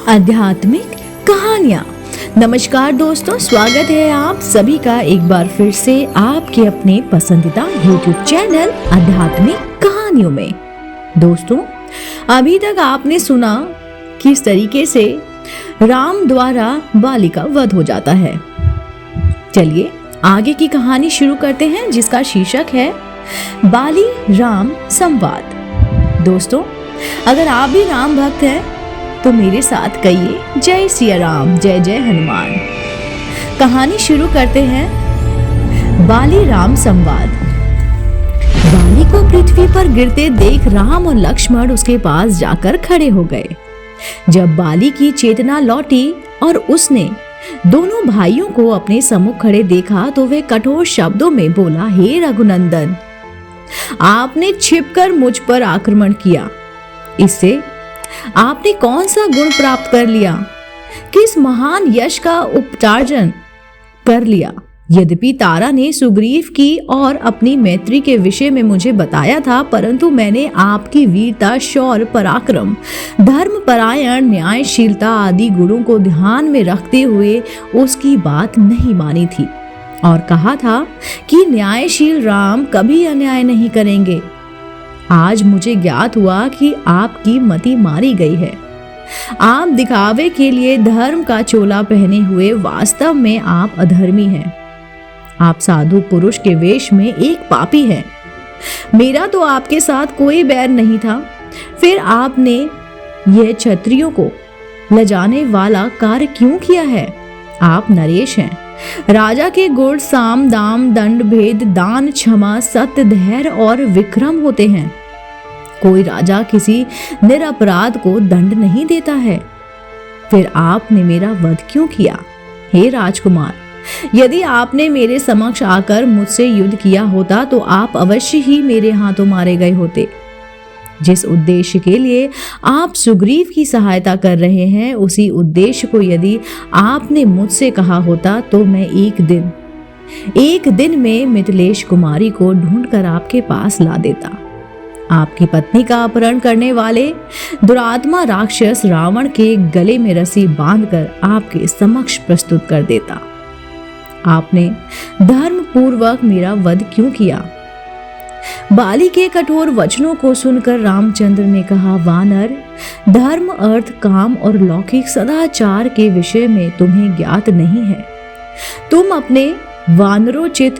आध्यात्मिक कहानियाँ। नमस्कार दोस्तों, स्वागत है आप सभी का एक बार फिर से आपके अपने पसंदीदा YouTube चैनल आध्यात्मिक कहानियों में। दोस्तों, अभी तक आपने सुना किस तरीके से राम द्वारा बाली का वध हो जाता है। चलिए आगे की कहानी शुरू करते हैं, जिसका शीर्षक है बाली राम संवाद। दोस्तों, अगर आप भी राम भक्त हैं तो मेरे साथ कहिए जय सिया राम, जय जय हनुमान। कहानी शुरू करते हैं। बाली राम संवाद। बाली को पृथ्वी पर गिरते देख राम और लक्ष्मण उसके पास जाकर खड़े हो गए। जब बाली की चेतना लौटी और उसने दोनों भाइयों को अपने सम्मुख खड़े देखा तो वह कठोर शब्दों में बोला, हे रघुनंदन, आपने छिपकर मुझ पर आक्रमण किया। इससे आपने कौन सा गुण प्राप्त कर लिया? किस महान यश का उपचार्जन कर लिया? यद्यपि तारा ने सुग्रीव की और अपनी मैत्री के विषय में मुझे बताया था, परंतु मैंने आपकी वीरता, शौर्य, पराक्रम, धर्मपरायण, न्यायशीलता आदि गुणों को ध्यान में रखते हुए उसकी बात नहीं मानी थी और कहा था कि न्यायशील राम कभी अन्याय नहीं करेंगे। आज मुझे ज्ञात हुआ कि आपकी मति मारी गई है। आप दिखावे के लिए धर्म का चोला पहने हुए वास्तव में आप अधर्मी हैं। आप साधु पुरुष के वेश में एक पापी हैं। मेरा तो आपके साथ कोई बैर नहीं था, फिर आपने यह क्षत्रियों को लजाने वाला कार्य क्यों किया है? आप नरेश हैं। राजा के गुण साम, दाम, दंड, भेद, दान, क्षमा, सत्य, धैर्य और विक्रम होते हैं। कोई राजा किसी निरपराध को दंड नहीं देता है। फिर आपने मेरा वध क्यों किया? हे राजकुमार, यदि आपने मेरे समक्ष आकर मुझसे युद्ध किया होता तो आप अवश्य ही मेरे हाथों मारे गए होते। जिस उद्देश्य के लिए आप सुग्रीव की सहायता कर रहे हैं, उसी उद्देश्य को यदि आपने मुझसे कहा होता तो मैं एक दिन में मिथिलेश कुमारी को ढूंढकर आपके पास ला देता। आपकी पत्नी का अपहरण करने वाले दुरात्मा राक्षस रावण के गले में रस्सी बांधकर आपके समक्ष प्रस्तुत कर देता। आपने धर्म पूर्वक मेरा वध क्यों किया? बाली के कठोर वचनों को सुनकर रामचंद्र ने कहा, वानर, धर्म, अर्थ, काम और लौकिक सदाचार के विषय में तुम्हें ज्ञात नहीं है। तुम अपने वानरोचित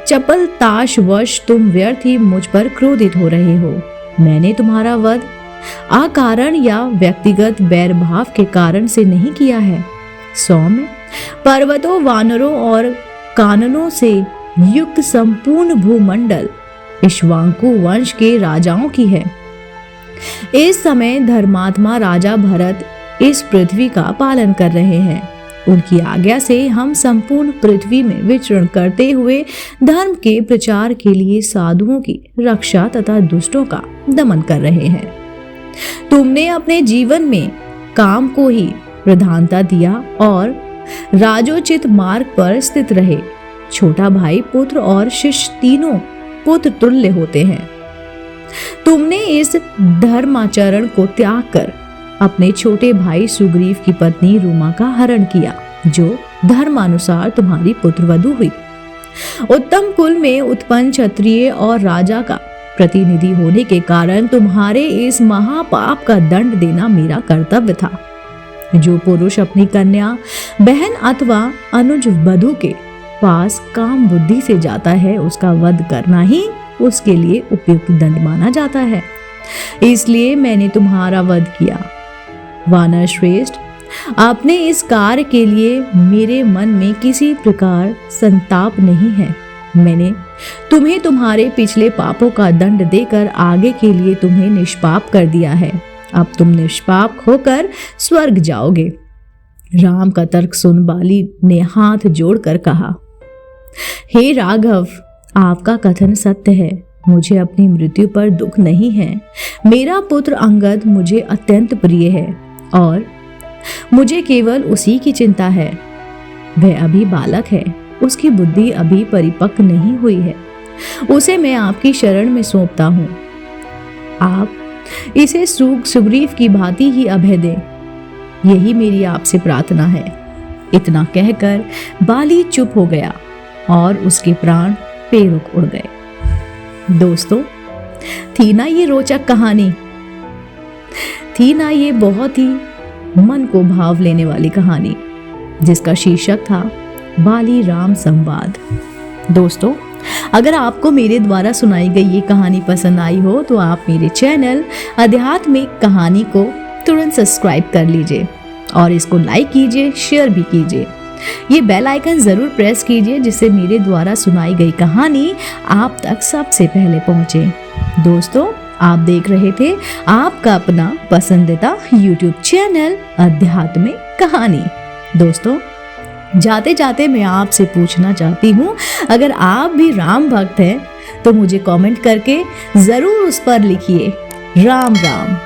चपलताशवश तुम व्यर्थ ही मुझ पर क्रोधित हो रहे हो। मैंने तुम्हारा वध अकारण या व्यक्तिगत बैरभाव के कारण से नहीं किया है। सौम्य पर्वतों, वानरों और काननों से युक्त संपूर्ण भूमंडल इक्ष्वाकु वंश के राजाओं की है। इस समय धर्मात्मा राजा भरत इस पृथ्वी का पालन कर रहे हैं। उनकी आज्ञा से हम संपूर्ण पृथ्वी में विचरण करते हुए धर्म के प्रचार के लिए साधुओं की रक्षा तथा दुष्टों का दमन कर रहे हैं। तुमने अपने जीवन में काम को ही प्रधानता दिया और राजोचित मार्ग पर स्थित रहे। छोटा भाई, पुत्र और शिष्य तीनों पुत्र तुल्य होते हैं। तुमने इस धर्माचरण को त्याग कर अपने छोटे भाई सुग्रीव की पत्नी रूमा का हरण किया, जो धर्मानुसार तुम्हारी पुत्रवधू हुई। उत्तम कुल में उत्पन्न क्षत्रिय और राजा का प्रतिनिधि होने के कारण तुम्हारे इस महापाप का दंड देना मेरा कर्तव्य था। जो पुरुष अपनी कन्या, बहन अथवा अनुज वधू के पास काम बुद्धि से जाता है, उसका वध करना ही उसके लिए उपयुक्त दंड माना जाता है। इसलिए मैंने तुम्हारा वध किया। वानर श्रेष्ठ, आपने इस कार्य के लिए मेरे मन में किसी प्रकार संताप नहीं है। मैंने तुम्हें तुम्हारे पिछले पापों का दंड देकर आगे के लिए तुम्हें निष्पाप कर दिया है। अब तुम निष्पाप होकर स्वर्ग जाओगे। राम का तर्क सुन बाली ने हाथ जोड़कर कहा, हे राघव, आपका कथन सत्य है। मुझे अपनी मृत्यु पर दुख नहीं है। मेरा पुत्र अंगद मुझे अत्यंत प्रिय है और मुझे केवल उसी की चिंता है। वह अभी बालक है, उसकी बुद्धि अभी परिपक्व नहीं हुई है। उसे मैं आपकी शरण में सौंपता हूँ। आप इसे सुग्रीव की भांति ही अभय दें। यही मेरी आपसे प्रार्थना है। इतना कहकर बाली चुप हो गया और उसके प्राण पेरुक उड़ गए। दोस्तों, थी ना ये रोचक कहानी, थी ना ये बहुत ही मन को भाव लेने वाली कहानी, जिसका शीर्षक था बाली राम संवाद। दोस्तों, अगर आपको मेरे द्वारा सुनाई गई ये कहानी पसंद आई हो तो आप मेरे चैनल आध्यात्मिक कहानी को तुरंत सब्सक्राइब कर लीजिए और इसको लाइक कीजिए, शेयर भी कीजिए। ये बेल आइकन जरूर प्रेस कीजिए जिससे मेरे द्वारा सुनाई गई कहानी आप तक सबसे पहले पहुंचे। दोस्तों, आप देख रहे थे आपका अपना पसंदीदा YouTube चैनल आध्यात्मिक कहानी। दोस्तों, जाते जाते मैं आपसे पूछना चाहती हूँ, अगर आप भी राम भक्त हैं तो मुझे कमेंट करके जरूर उस पर लिखिए राम राम।